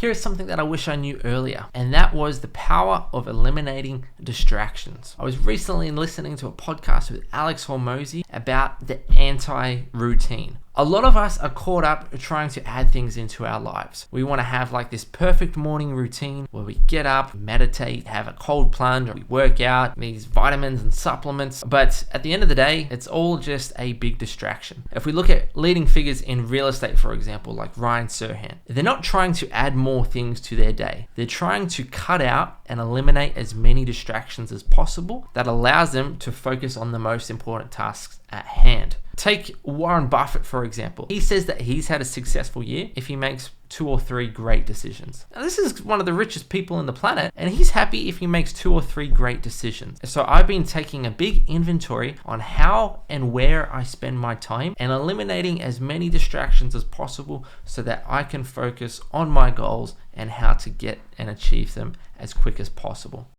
Here is something that I wish I knew earlier, and that was the power of eliminating distractions. I was recently listening to a podcast with Alex Hormozy about the anti-routine. A lot of us are caught up trying to add things into our lives. We want to have like this perfect morning routine where we get up, meditate, have a cold plunge, or we work out, these vitamins and supplements. But at the end of the day, it's all just a big distraction. If we look at leading figures in real estate, for example, like Ryan Serhant, they're not trying to add more things to their day. They're trying to cut out and eliminate as many distractions as possible that allows them to focus on the most important tasks at hand. Take Warren Buffett, for example. He says that he's had a successful year if he makes 2 or 3 great decisions. Now, this is one of the richest people on the planet, and he's happy if he makes 2 or 3 great decisions. So I've been taking a big inventory on how and where I spend my time and eliminating as many distractions as possible so that I can focus on my goals and how to get and achieve them as quick as possible.